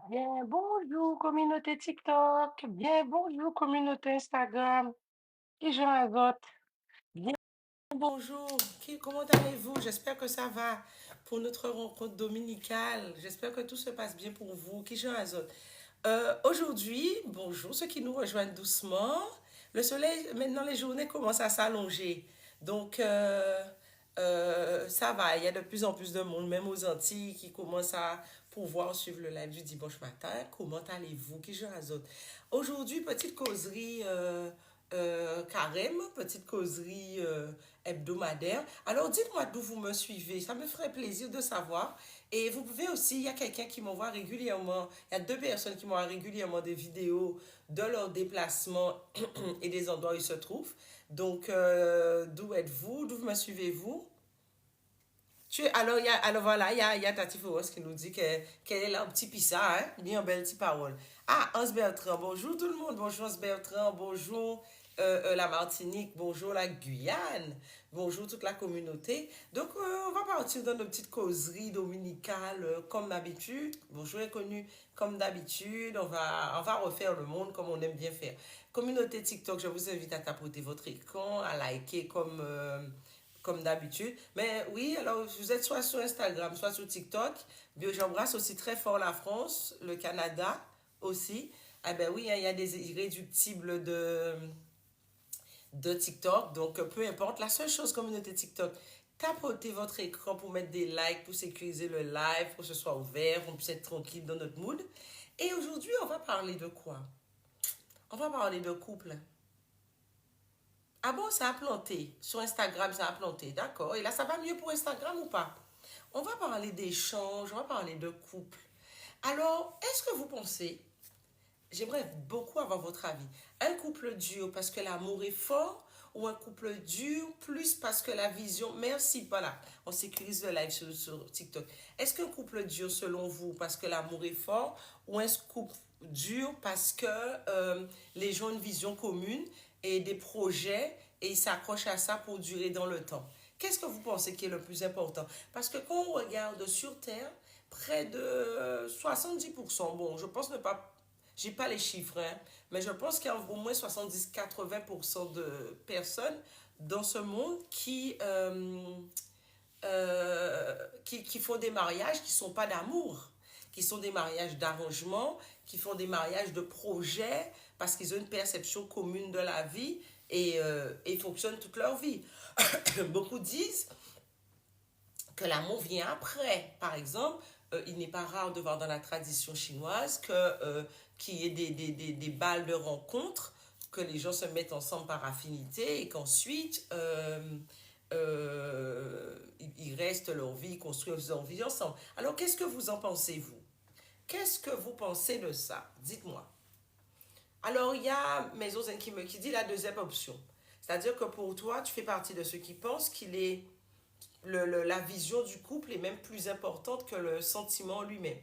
Bien, bonjour communauté TikTok, bien, bonjour communauté Instagram, et je rajoute, bien, Bonjour, comment allez-vous? J'espère que ça va pour notre rencontre dominicale. J'espère que tout se passe bien pour vous. Qui je azote. Aujourd'hui, bonjour, ceux qui nous rejoignent doucement. Le soleil, maintenant les journées commencent à s'allonger. Donc, ça va, il y a de plus en plus de monde, même aux Antilles, qui commencent à pouvoir suivre le live du dimanche matin. Comment allez-vous? Qui je azote. Aujourd'hui, petite causerie carême, petite causerie hebdomadaire. Alors dites-moi d'où vous me suivez, ça me ferait plaisir de savoir. Et vous pouvez aussi, il y a quelqu'un qui m'envoie régulièrement, il y a deux personnes qui m'envoient régulièrement des vidéos de leurs déplacements et des endroits où ils se trouvent. Donc, d'où êtes-vous? D'où me suivez-vous? Alors voilà, il y a Tati Fouros qui nous dit qu'elle est là, un petit pissa, hein, bien belle petite parole. Ah, Hans Bertrand, bonjour tout le monde, bonjour Hans Bertrand, bonjour la Martinique, bonjour la Guyane, bonjour toute la communauté. Donc, on va partir dans nos petites causeries dominicales comme d'habitude. Bonjour inconnu, comme d'habitude, on va refaire le monde comme on aime bien faire. Communauté TikTok, je vous invite à tapoter votre écran, à liker comme d'habitude. Mais oui, alors vous êtes soit sur Instagram, soit sur TikTok. J'embrasse aussi très fort la France, le Canada aussi. Ah ben oui, hein, il y a des irréductibles de TikTok. Donc, peu importe. La seule chose, communauté TikTok, tapotez votre écran pour mettre des likes, pour sécuriser le live, pour que ce soit ouvert, pour qu'on puisse être tranquille dans notre mood. Et aujourd'hui, on va parler de quoi? On va parler de couple. Ah bon, ça a planté. Sur Instagram, ça a planté. D'accord. Et là, ça va mieux pour Instagram ou pas? On va parler d'échanges, on va parler de couple. Alors, est-ce que vous pensez, j'aimerais beaucoup avoir votre avis, un couple dur parce que l'amour est fort ou un couple dur plus parce que la vision, merci, voilà, on sécurise le live sur TikTok. Est-ce qu'un couple dur selon vous parce que l'amour est fort ou un couple dur parce que les gens ont une vision commune et des projets et ils s'accrochent à ça pour durer dans le temps? Qu'est-ce que vous pensez qui est le plus important? Parce que quand on regarde sur Terre, près de 70%, bon, je pense ne pas, j'ai pas les chiffres, hein, mais je pense qu'il y a au moins 70-80% de personnes dans ce monde qui font des mariages qui ne sont pas d'amour, qui sont des mariages d'arrangement, qui font des mariages de projet, parce qu'ils ont une perception commune de la vie et fonctionnent toute leur vie. Beaucoup disent que l'amour vient après. Par exemple, il n'est pas rare de voir dans la tradition chinoise qu'il y ait des balles de rencontre, que les gens se mettent ensemble par affinité et qu'ensuite ils restent leur vie, ils construisent leur vie ensemble. Alors qu'est-ce que vous en pensez, vous? Qu'est-ce que vous pensez de ça? Dites-moi. Alors, il y a Mesozen qui dit la deuxième option. C'est-à-dire que pour toi, tu fais partie de ceux qui pensent qu'il est la vision du couple est même plus importante que le sentiment lui-même.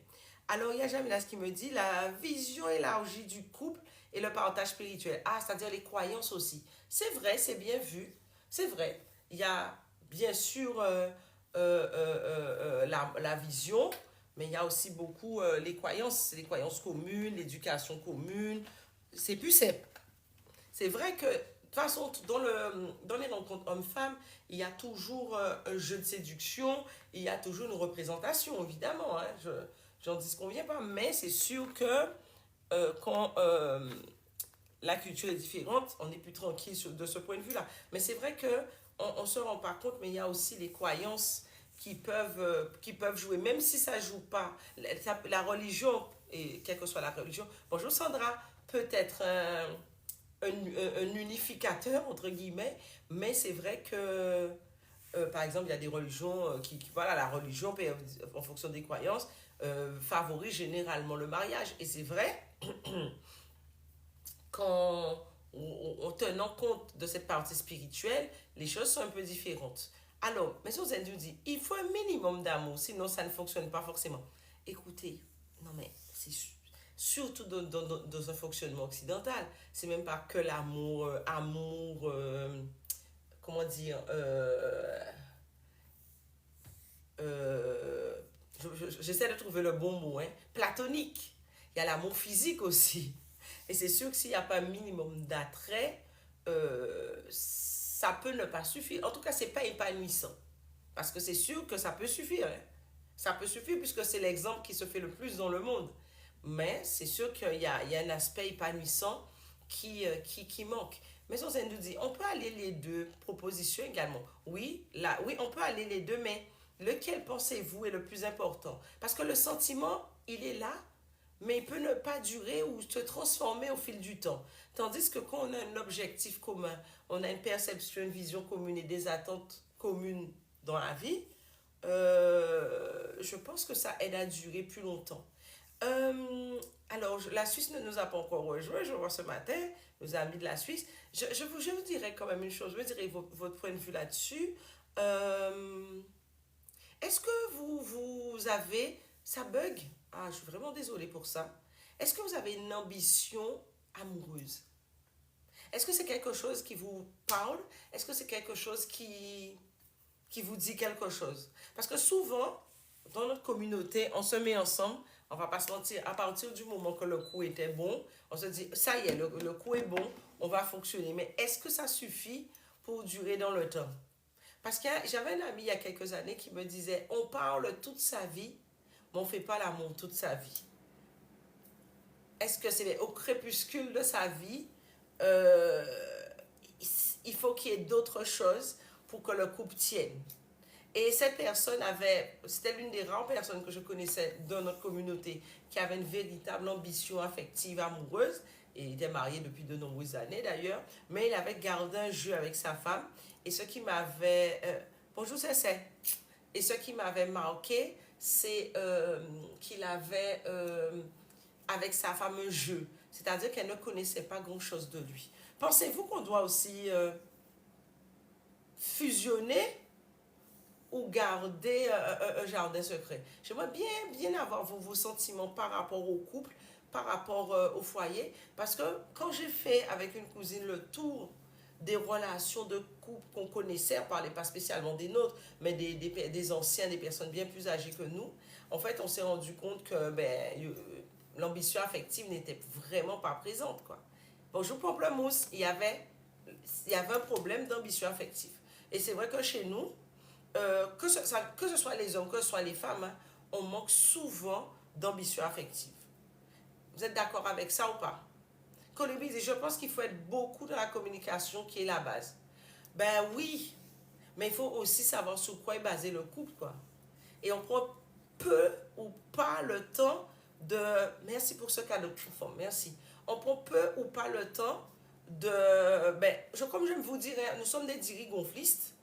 Alors, il y a Jamila qui me dit la vision élargie du couple et le partage spirituel. Ah, c'est-à-dire les croyances aussi. C'est vrai, c'est bien vu. C'est vrai. Il y a bien sûr la vision, mais il y a aussi beaucoup les croyances communes, l'éducation commune. C'est plus simple. C'est vrai que, de toute façon, dans les rencontres hommes-femmes, il y a toujours un jeu de séduction, il y a toujours une représentation, évidemment. Hein, j'en disconviens pas, mais c'est sûr que quand la culture est différente, on est plus tranquille de ce point de vue-là. Mais c'est vrai que on ne se rend pas compte, mais il y a aussi les croyances qui peuvent jouer, même si ça ne joue pas. La religion, et quelle que soit la religion, bonjour Sandra, peut être un unificateur, entre guillemets, mais c'est vrai que, par exemple, il y a des religions voilà, la religion, en fonction des croyances, favorise généralement le mariage. Et c'est vrai qu'en en tenant compte de cette partie spirituelle, les choses sont un peu différentes. Alors, mais on nous dit, il faut un minimum d'amour, sinon ça ne fonctionne pas forcément. Écoutez, non mais c'est surtout dans un fonctionnement occidental, c'est même pas que l'amour, comment dire, euh, j'essaie de trouver le bon mot, hein, platonique. Il y a l'amour physique aussi. Et c'est sûr que s'il n'y a pas un minimum d'attrait, ça peut ne pas suffire. En tout cas, c'est pas épanouissant. Parce que c'est sûr que ça peut suffire, hein. Ça peut suffire puisque c'est l'exemple qui se fait le plus dans le monde. Mais c'est sûr qu'il y a un aspect épanouissant qui manque. Mais on nous dit, on peut aller les deux propositions également. Oui, là, oui, on peut aller les deux, mais lequel pensez-vous est le plus important? Parce que le sentiment, il est là, mais il peut ne pas durer ou se transformer au fil du temps. Tandis que quand on a un objectif commun, on a une perception, une vision commune et des attentes communes dans la vie, je pense que ça aide à durer plus longtemps. Alors, la Suisse ne nous a pas encore rejoint, je vois ce matin, nos amis de la Suisse. Je vous dirais quand même une chose, je vous dirais votre point de vue là-dessus. Euh, Est-ce que vous avez... Ça bug? Ah, je suis vraiment désolée pour ça. Est-ce que vous avez une ambition amoureuse? Est-ce que c'est quelque chose qui vous parle? Est-ce que c'est quelque chose qui vous dit quelque chose? Parce que souvent, dans notre communauté, on se met ensemble, on va pas se mentir, à partir du moment que le coup était bon, on se dit, ça y est, le coup est bon, on va fonctionner. Mais est-ce que ça suffit pour durer dans le temps? Parce que j'avais un ami il y a quelques années qui me disait, on parle toute sa vie, mais on ne fait pas l'amour toute sa vie. Est-ce que c'est au crépuscule de sa vie, euh, il faut qu'il y ait d'autres choses pour que le couple tienne? Et cette personne avait, c'était l'une des rares personnes que je connaissais dans notre communauté qui avait une véritable ambition affective, amoureuse. Et il était marié depuis de nombreuses années d'ailleurs, mais il avait gardé un jeu avec sa femme. Et ce qui m'avait... bonjour, c'est. Et ce qui m'avait marqué, c'est qu'il avait avec sa femme un jeu. C'est-à-dire qu'elle ne connaissait pas grand-chose de lui. Pensez-vous qu'on doit aussi fusionner ou garder un jardin secret? J'aimerais bien avoir vos sentiments par rapport au couple, par rapport au foyer, parce que quand j'ai fait avec une cousine le tour des relations de couple qu'on connaissait, on ne parlait pas spécialement des nôtres, mais des anciens, des personnes bien plus âgées que nous, en fait, on s'est rendu compte que l'ambition affective n'était vraiment pas présente, quoi. Bonjour Pamplemousse, il y avait un problème d'ambition affective. Et c'est vrai que chez nous, que ce soit les hommes, que ce soit les femmes, hein, on manque souvent d'ambition affective. Vous êtes d'accord avec ça ou pas? Colombie dit, je pense qu'il faut être beaucoup dans la communication qui est la base. Ben oui, mais il faut aussi savoir sur quoi est basé le couple, quoi. Et on prend peu ou pas le temps de... Merci pour ce cadeau, merci. On prend peu ou pas le temps de... comme je vous dirais, nous sommes des dirigonflistes.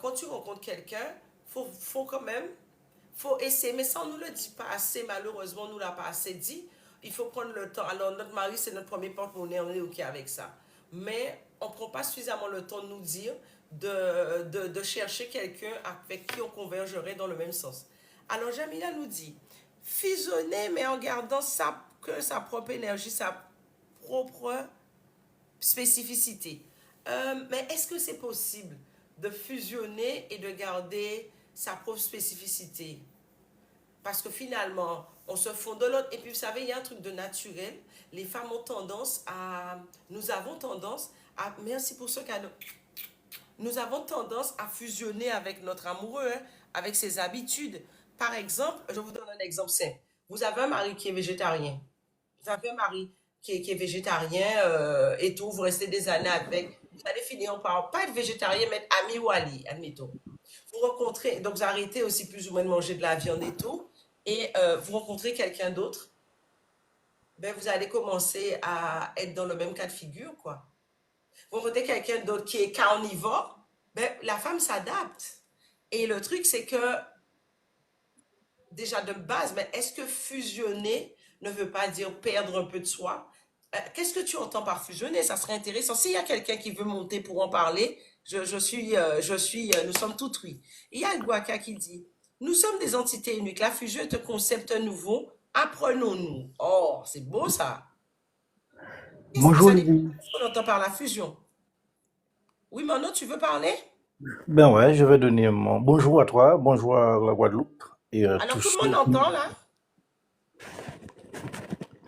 Quand tu rencontres quelqu'un, faut quand même... Faut essayer, mais ça on ne nous le dit pas assez, malheureusement, on ne nous l'a pas assez dit. Il faut prendre le temps. Alors, notre mari, c'est notre premier porte-monnaie, on est OK avec ça. Mais on ne prend pas suffisamment le temps de nous dire de chercher quelqu'un avec qui on convergerait dans le même sens. Alors, Jamila nous dit, fusionner, mais en gardant sa propre énergie, sa propre spécificité. Mais est-ce que c'est possible de fusionner et de garder sa propre spécificité? Parce que finalement, on se fond de l'autre. Et puis, vous savez, il y a un truc de naturel. Les femmes ont tendance à... Nous avons tendance à... Merci pour ce cadeau. Nous avons tendance à fusionner avec notre amoureux, hein, avec ses habitudes. Par exemple, je vous donne un exemple simple. Vous avez un mari qui est végétarien. Vous avez un mari qui est végétarien et tout. Vous restez des années avec. Vous allez finir par pas être végétarien, mais être ami ou ali, admettons. Vous rencontrez, donc vous arrêtez aussi plus ou moins de manger de la viande et tout, et vous rencontrez quelqu'un d'autre, ben vous allez commencer à être dans le même cas de figure, quoi. Vous rencontrez quelqu'un d'autre qui est carnivore, ben la femme s'adapte. Et le truc, c'est que déjà de base, mais est-ce que fusionner ne veut pas dire perdre un peu de soi? Qu'est-ce que tu entends par fusionner? Ça serait intéressant. S'il y a quelqu'un qui veut monter pour en parler, nous sommes tout oui. Il y a le Guaca qui dit, nous sommes des entités uniques. La fusion est un concept nouveau. Apprenons-nous. Oh, c'est beau ça. Bonjour Lydie. Qu'est-ce qu'on entend par la fusion? Oui, Mano, tu veux parler? Ben ouais, je vais donner mon bonjour à toi, bonjour à la Guadeloupe et à Alors, tous tout le monde ceux qui... entend là?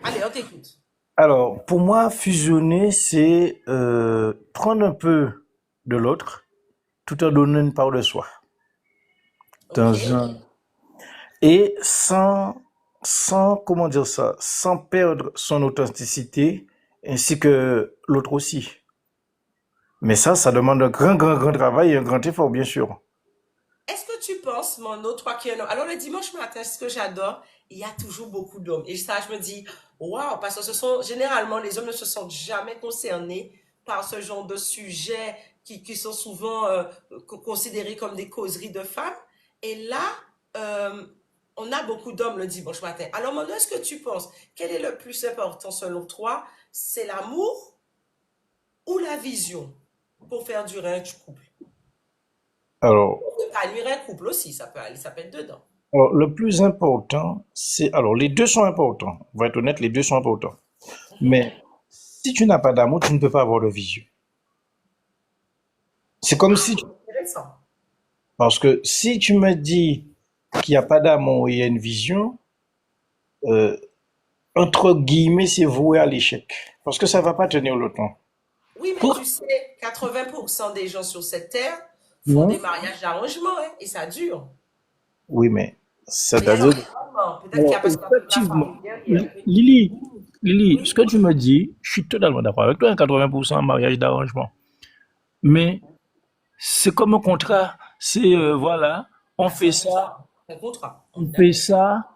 Allez, on t'écoute. Alors, pour moi, fusionner, c'est prendre un peu de l'autre tout en donnant une part de soi. Ok. Dans un... Et sans, comment dire ça, sans perdre son authenticité, ainsi que l'autre aussi. Mais ça demande un grand travail et un grand effort, bien sûr. Est-ce que tu penses, Mono, toi qui es un homme, alors le dimanche matin, ce que j'adore, il y a toujours beaucoup d'hommes. Et ça, je me dis, waouh, parce que ce sont, généralement, les hommes ne se sentent jamais concernés par ce genre de sujets qui sont souvent considérés comme des causeries de femmes. Et là, euh, on a beaucoup d'hommes le dimanche matin. Alors, Mono, est-ce que tu penses, quel est le plus important selon toi? C'est l'amour ou la vision pour faire durer un couple? Alors, Épanouir un couple aussi, ça peut aller, ça peut être dedans. le plus important, c'est... Alors, les deux sont importants. On va être honnête, les deux sont importants. Mhm. Mais si tu n'as pas d'amour, tu ne peux pas avoir de vision. C'est comme Ah, si... intéressant. Parce que si tu me dis qu'il n'y a pas d'amour et il y a une vision, euh, entre guillemets, c'est voué à l'échec. Parce que ça va pas tenir le temps. Oui, mais Pour... tu sais, 80% des gens sur cette terre font Non. des mariages d'arrangement, hein, et ça dure. Oui, mais Mais il y a c'est-à-dire... l'environnement. Peut-être qu'il y Alors, a parce qu'il y a toute la effectivement, famille derrière. Oui. Lily, ce Oui. que tu me dis, je suis totalement d'accord avec toi, 80% en mariage d'arrangement. Mais c'est comme un contrat. C'est, voilà, on Ah, c'est fait un contrat. ça, Un contrat. On on est fait d'accord. ça,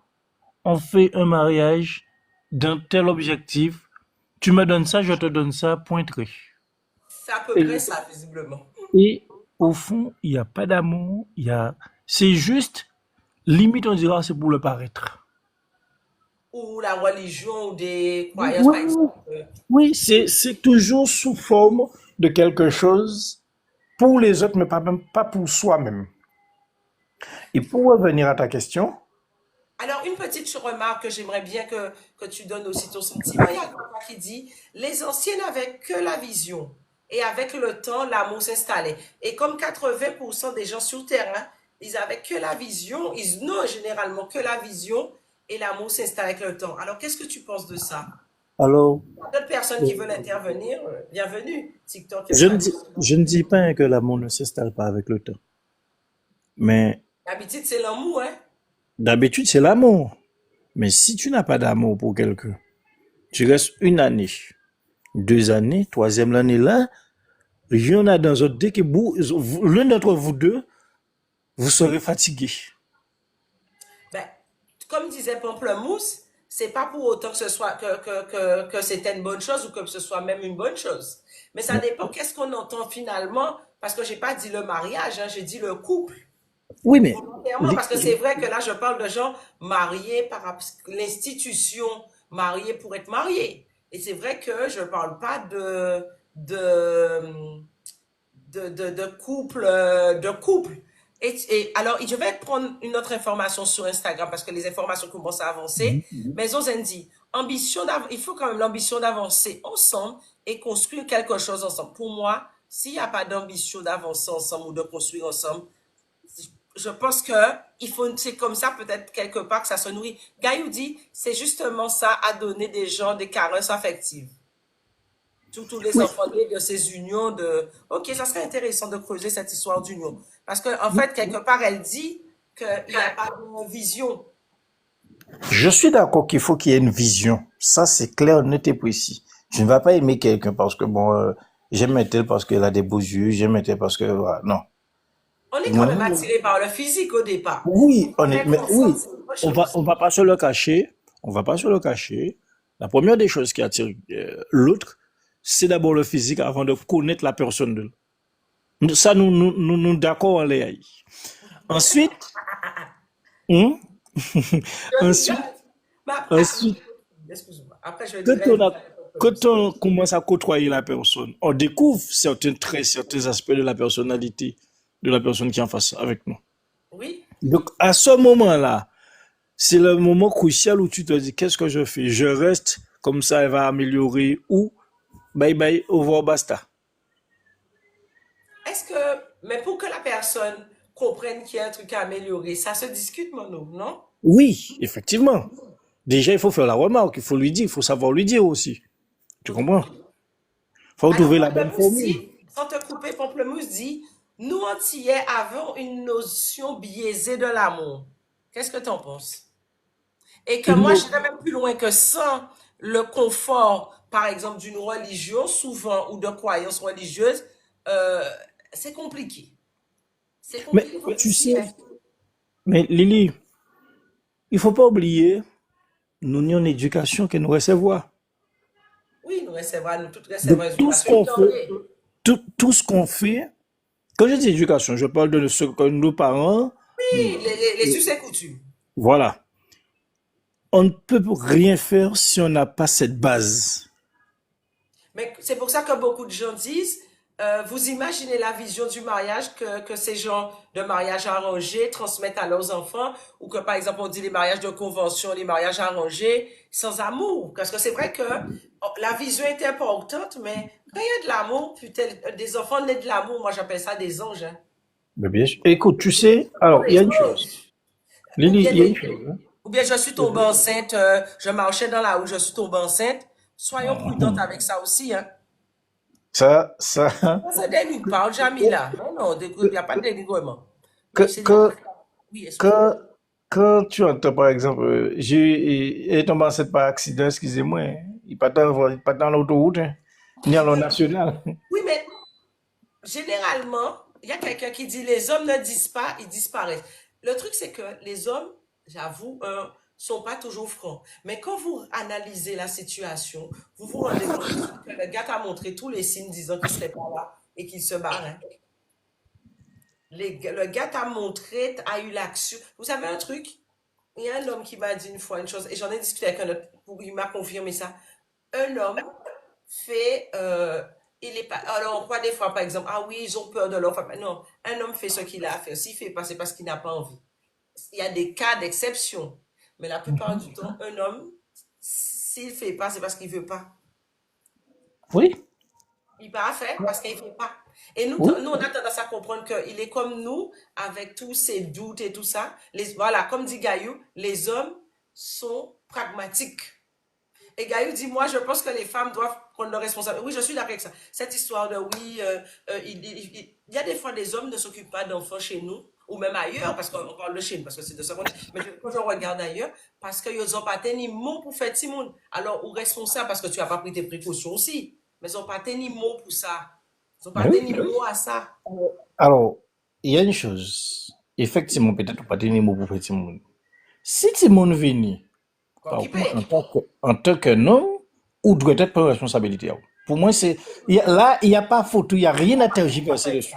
on fait un mariage d'un tel objectif. Tu me donnes ça, je te donne ça, pointré. C'est à peu près Et, ça, visiblement. et au fond, il n'y a pas d'amour, c'est juste, limite on dira, c'est pour le paraître. Ou la religion ou des Oui, croyances, oui, par oui. exemple. Oui, c'est toujours sous forme de quelque chose pour les autres, mais pas, même pas pour soi-même. Et pour revenir à ta question, Alors, une petite remarque que j'aimerais bien que tu donnes aussi ton sentiment. Il y a quelqu'un qui dit, les anciens n'avaient que la vision. Et avec le temps, l'amour s'installait. Et comme 80% des gens sur Terre, hein, ils avaient que la vision, ils n'ont généralement que la vision et l'amour s'installe avec le temps. Alors, qu'est-ce que tu penses de ça? alors, Il y a d'autres personnes qui veulent intervenir. Bienvenue. TikTok est je ne dis pas que l'amour ne s'installe pas avec le temps. Mais D'habitude, c'est l'amour, hein? d'habitude, c'est l'amour. Mais si tu n'as pas d'amour pour quelqu'un, tu restes une année, 2 années, troisième année là, il y en a dans autre dès que l'un d'entre vous deux, vous serez fatigué. Ben, comme disait Pamplemousse, c'est pas pour autant que ce soit que c'était une bonne chose ou que ce soit même une bonne chose. Mais ça dépend qu'est-ce qu'on entend finalement, parce que j'ai pas dit le mariage, hein, j'ai dit le couple. Oui, mais Volontairement, parce que c'est vrai que là, je parle de gens mariés par l'institution, mariés pour être mariés. Et c'est vrai que je ne parle pas de, de couple, de couple. Et alors, je vais prendre une autre information sur Instagram parce que les informations commencent à avancer. Mais Zozendi, il faut quand même l'ambition d'avancer ensemble et construire quelque chose ensemble. Pour moi, s'il n'y a pas d'ambition d'avancer ensemble ou de construire ensemble, je pense que c'est comme ça peut-être quelque part que ça se nourrit. Gaïou dit, c'est justement ça à donner des gens des caresses affectives. Surtout les oui, enfants nés de ces unions de, ok, ça serait intéressant de creuser cette histoire d'union. Parce que, en fait, quelque part, elle dit qu'il n'y a pas de vision. je suis d'accord qu'il faut qu'il y ait une vision. Ça, c'est clair, net et précis. Tu ne vas pas aimer quelqu'un parce que, bon, j'aime un tel parce qu'elle a des beaux yeux, j'aime un tel parce que, voilà, non. On est quand même Moi, attiré par le physique au départ. oui, Mais mais être ensemble, oui, c'est autre chose. on va pas se le cacher. On va pas se le cacher. La première des choses qui attire l'autre, c'est d'abord le physique avant de connaître la personne de l'autre. Ça, nous d'accord, on les haït. Ensuite, hein, Je ensuite, rigole. Mais après, ensuite, excuse-moi. Après, je quand dirais, quand on commence à côtoyer la personne, on découvre certains traits, certains aspects de la personnalité de la personne qui est en face avec nous. oui. Donc, à ce moment-là, c'est le moment crucial où tu te dis, qu'est-ce que je fais? Je reste, comme ça, elle va améliorer, ou bye bye, au revoir, basta. Mais pour que la personne comprenne qu'il y a un truc à améliorer, ça se discute, Mono, non? Oui, effectivement. Déjà, il faut faire la remarque, il faut lui dire, il faut savoir lui dire aussi. Tu comprends? Faut Alors, trouver la bonne Pamplemousse formule. dit, sans te couper, Pamplemousse dit, nous Antillais avons une notion biaisée de l'amour. Qu'est-ce que tu en penses? Et que Une moi, je no- dirais même plus loin que sans le confort, par exemple, d'une religion, souvent, ou de croyances religieuses, euh, c'est compliqué. C'est Mais compliqué pour tu ce qui sais, fait. mais Lily, il faut pas oublier, nous avons une éducation que nous recevons. Oui, nous recevons, nous tous recevons Donc tout ce éducation. qu'on fait, tout ce qu'on fait, quand je dis éducation, je parle de ce que nos parents, Oui, les succès coutumes. voilà. On ne peut rien faire si on n'a pas cette base. Mais c'est pour ça que beaucoup de gens disent, vous imaginez la vision du mariage que ces gens de mariage arrangé transmettent à leurs enfants, ou que par exemple on dit les mariages de convention, les mariages arrangés sans amour. Parce que c'est vrai que la vision est importante, mais quand il y a de l'amour, putain, des enfants nés de l'amour, moi j'appelle ça des anges. Hein. Mais bien sûr. Écoute, tu sais, Ce sont alors, il y des a une chose. anges. Ou Lily, bien, il y a une chose, hein. ou bien je suis tombée enceinte, je marchais dans la rue, je suis tombée enceinte. Soyons prudentes avec ça aussi, hein. Ça, On se dénigre pas, Jamila. Non, non, il n'y a pas de dénigrement. que, Mais c'est des... que, Oui, excuse-moi. quand, quand tu entends, par exemple, j'ai est tombé enceinte par accident, excusez-moi, hein. Il pas dans l'autoroute, hein, ni à l'eau nationale. Oui, mais généralement, il y a quelqu'un qui dit les hommes ne disent pas, ils disparaissent. Le truc, c'est que les hommes, j'avoue, sont pas toujours francs. Mais quand vous analysez la situation, vous vous rendez compte que le gars t'a montré tous les signes disant qu'il serait pas là et qu'il se barrait. Le gars t'a montré, a eu l'action. Vous savez un truc? Il y a un homme qui m'a dit une fois une chose, et j'en ai discuté avec un autre, il m'a confirmé ça. Un homme fait, il est pas, alors on croit des fois par exemple, ah oui, ils ont peur de leur femme. Non, un homme fait ce qu'il a à faire. S'il fait pas, c'est parce qu'il n'a pas envie. Il y a des cas d'exception, mais la plupart du temps, un homme, s'il fait pas, c'est parce qu'il veut pas. Oui, Il va faire parce qu'il fait pas. Et oui. nous, on a tendance à comprendre qu'il est comme nous, avec tous ses doutes et tout ça. Voilà, comme dit Gaillou, les hommes sont pragmatiques. Et Gaïu dit, moi, je pense que les femmes doivent prendre leurs responsabilités. Oui, je suis d'accord avec ça. Cette histoire de, oui, il y a des fois, des hommes ne s'occupent pas d'enfants chez nous, ou même ailleurs, parce qu'on parle de chez nous, parce que c'est de ça qu'on est. Mais quand je regarde ailleurs, parce qu'ils n'ont pas tenu mot pour faire Timoun. Alors, ou responsable, parce que tu n'as pas pris tes précautions aussi. Mais ils n'ont pas tenu mot pour ça. Ils n'ont pas Ben oui. tenu mot à ça. Alors, il y a une chose. Effectivement, peut-être pas tenir mot pour petit monde. Si petit monde vient, Quoi par qui contre, paye. en tant qu'un homme, ou doit être prendre responsabilité. Pour moi, là, il n'y a pas photo, il n'y a rien à tergiverser dessus.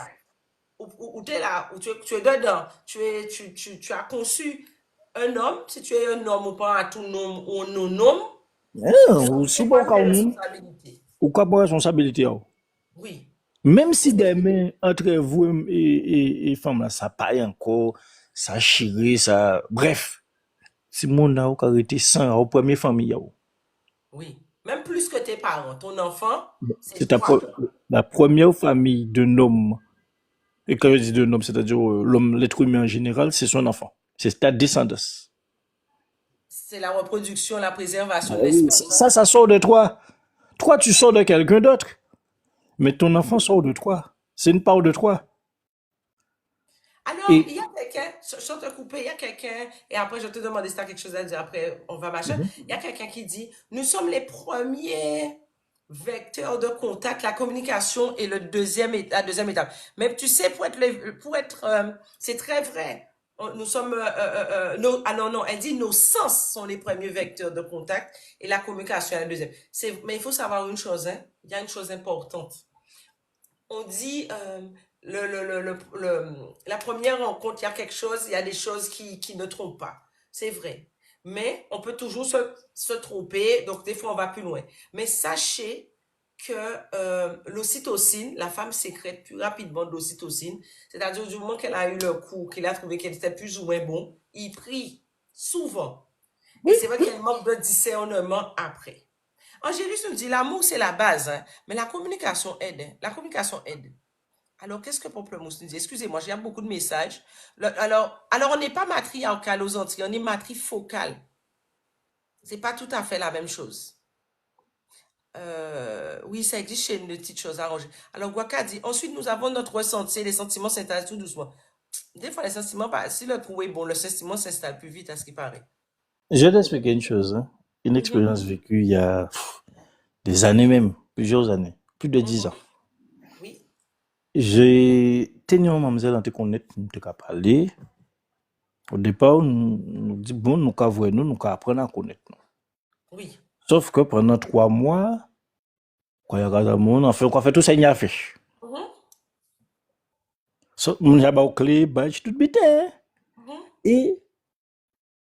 Où tu es là, où tu es dedans, tu as conçu un homme, si tu es un homme ou pas à tout nom ou non-homme, Ou tu si bon, prends tes responsabilités. ou quoi prendre responsabilité. Oui. Même si demain, entre vous et femme là, ça paille encore, ça chire, ça. Bref, si mon a arrêté sans au premier famille. Oui. Même plus que tes parents. Ton enfant, c'est C'est toi. la première famille d'un homme. Et quand je dis d'un homme, c'est-à-dire l'homme, l'être humain en général, c'est son enfant. C'est ta descendance. C'est la reproduction, la préservation de Oui, l'espèce. ça sort de toi. Toi, tu sors de quelqu'un d'autre. Mais ton enfant sort de toi. C'est une part de toi. Alors, Et il y a quelqu'un, sans te couper, il y a quelqu'un, et après je te demande si tu as quelque chose à dire, après on va machin. Il y a quelqu'un qui dit, nous sommes les premiers vecteurs de contact, la communication est la deuxième étape. Mais tu sais, c'est très vrai. Nous sommes, ah non, non, elle dit nos sens sont les premiers vecteurs de contact et la communication est la deuxième. Mais il faut savoir une chose, hein, il y a une chose importante. On dit, la première rencontre, il y a quelque chose, il y a des choses qui ne trompent pas. C'est vrai. Mais on peut toujours se tromper, donc des fois on va plus loin. Mais sachez que l'ocytocine, la femme sécrète plus rapidement de l'ocytocine, c'est-à-dire du moment qu'elle a eu le coup, qu'elle a trouvé qu'elle était plus ou moins bon, il prie souvent. Et c'est vrai qu'elle manque de discernement après. Angélus nous dit l'amour c'est la base, hein, mais la communication aide. Hein. La communication aide. Alors, qu'est-ce que Pamplemousse nous dit? Excusez-moi, j'ai beaucoup de messages. Alors on n'est pas matriarcal aux Antilles, on est matrifocale. C'est pas tout à fait la même chose. Oui, ça existe chez une petite chose arrangée. Alors, Guaca dit, ensuite, nous avons notre ressenti, les sentiments s'installent tout doucement. Des fois, les sentiments, bah, si le trou est bon, le sentiment s'installe plus vite à ce qui paraît. Je vais t'expliquer une chose, hein. Une Mhm, expérience vécue il y a des années même, plusieurs années, plus de 10 mhm. ans. Oui, J'ai tenu une mademoiselle en te connaître, nous te parler. Au départ, nous dit bon, nous qu'à voir nous qu'à apprendre à connaître. oui. Sauf que pendant 3 mois, quand il y a un monde, enfin, on fait tout ça, il y a fait. Mhm, So, mon jaba au clé, bah, je tout bête, hein. mhm. Et,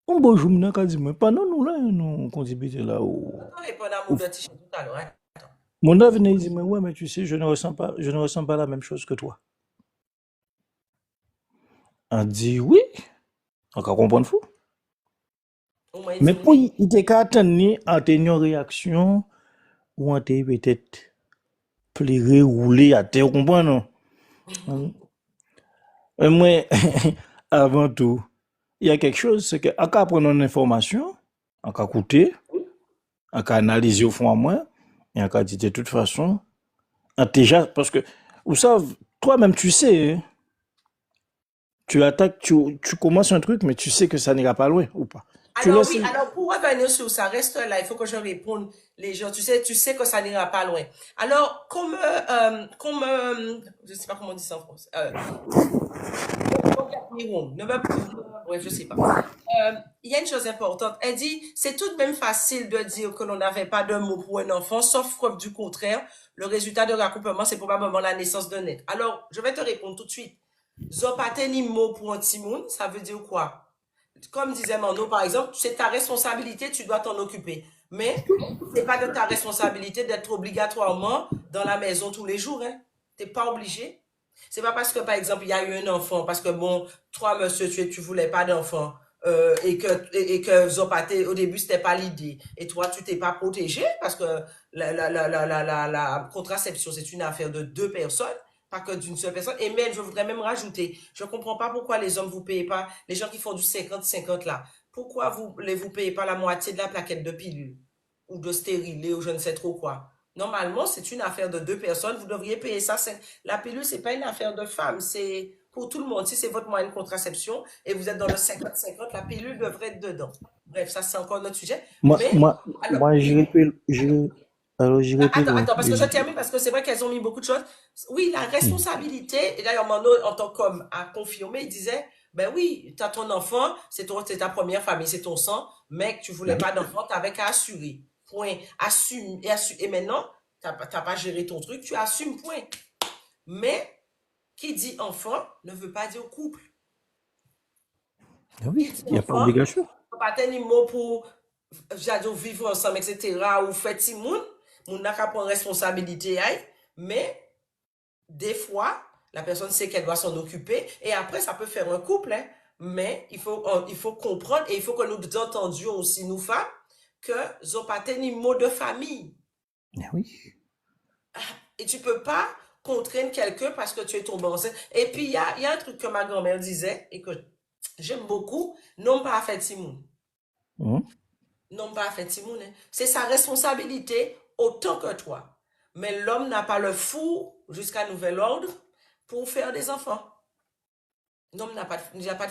un beau jour, mon a dit, mais pendant nous, là, nous, contribuons là, On répond à mon petit tout à l'heure, hein. Attends. mon a venu dire, mais ouais, mais tu sais, je ne ressens pas la même chose que toi. On dit, oui, on peut comprendre fou. Au moins, il dit, Mais pour, oui. il était qu'à attendre, à tenir une réaction, ou à te peut-être, pleurer, rouler, à te comprendre, non? Et moi, avant tout, il y a quelque chose, c'est que, à qu'à prendre une information, à qu'à écouter, à qu'à analyser au fond à moi, et à qu'à dire de toute façon, déjà, parce que, vous savez, toi-même, tu sais, hein, tu attaques, tu commences un truc, mais tu sais que ça n'ira pas loin, ou pas. Tu Alors laisses. oui, alors pour revenir sur ça, reste là, il faut que je réponde les gens. Tu sais que ça n'ira pas loin. Alors, je sais pas comment on dit ça en France. Bref, je sais pas. Il y a une chose importante. Elle dit, c'est tout de même facile de dire que l'on n'avait pas de mots pour un enfant, sauf preuve du contraire. Le résultat de raccouplement, c'est probablement la naissance d'un être. Alors, je vais te répondre tout de suite. Zopate ni mot pour un timoun, ça veut dire quoi? Comme disait Mano, par exemple, c'est ta responsabilité, tu dois t'en occuper. Mais c'est pas de ta responsabilité d'être obligatoirement dans la maison tous les jours. Hein. T'es pas obligé. C'est pas parce que, par exemple, il y a eu un enfant, parce que bon, toi, monsieur, tu voulais pas d'enfant, et que Zopaté, au début, c'était pas l'idée. Et toi, tu t'es pas protégé parce que la contraception, c'est une affaire de deux personnes, pas que d'une seule personne. Et même, je voudrais même rajouter, je comprends pas pourquoi les hommes vous payez pas, les gens qui font du 50-50 là, pourquoi vous payez pas la moitié de la plaquette de pilule ou de stérilet ou je ne sais trop quoi. Normalement, c'est une affaire de deux personnes. Vous devriez payer ça. La pilule, c'est pas une affaire de femme. C'est pour tout le monde. Si c'est votre moyen de contraception et vous êtes dans le 50-50, la pilule devrait être dedans. Bref, ça, c'est encore notre sujet. Moi, Mais, moi, alors, moi, oui. alors, j'irai plus Attends, loin. attends, parce que je termine, parce que c'est vrai qu'elles ont mis beaucoup de choses. Oui, la Hmm. responsabilité, et d'ailleurs, Mano, en tant qu'homme, a confirmé, il disait, ben oui, t'as ton enfant, c'est ta première famille, c'est ton sang, mec, tu voulais pas d'enfant, t'avais qu'à assurer. Point. Assume, et maintenant, t'as pas géré ton truc, tu assumes, point. Mais, qui dit enfant ne veut pas dire couple. Ah oui, Qui dit il n'y a pas enfant, obligation. pas tenir mot pour, j'allais vivre ensemble, etc., ou faire ti moun n'a qu'à prendre responsabilité, aïe, mais, des fois, la personne sait qu'elle doit s'en occuper et après, ça peut faire un couple, hein. Mais il faut comprendre et il faut que nous entendions aussi, nous femmes, que zopate ni mot de famille. Ah oui. Et tu peux pas contraindre quelqu'un parce que tu es tombé enceinte. Et puis, il y a un truc que ma grand-mère disait et que j'aime beaucoup, non pas fait timoun. Hmm. Non pas fait timoun, hein. C'est sa responsabilité autant que toi. Mais l'homme n'a pas le fou jusqu'à nouvel ordre pour faire des enfants. Non, il n'a pas de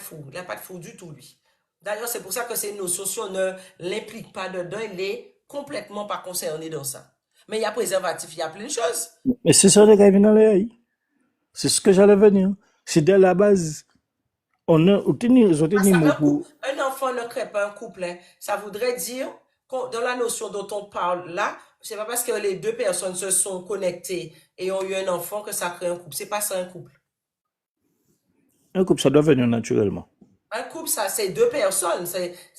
fou. Il n'a pas de fou du tout, lui. D'ailleurs, c'est pour ça que c'est une notion, si on ne l'implique pas dedans, il est complètement pas concerné dans ça. Mais il y a préservatif, il y a plein de choses. Mais c'est ça les gars qui viennent dans les. C'est ce que j'allais venir. C'est dès la base. Ils ont tenu mot pour. Un enfant ne crée pas un couple, hein. Ça voudrait dire, dans la notion dont on parle là, c'est pas parce que les deux personnes se sont connectées et ont eu un enfant que ça crée un couple. C'est pas ça un couple. Un couple, ça doit venir naturellement. Un couple, ça, c'est deux personnes.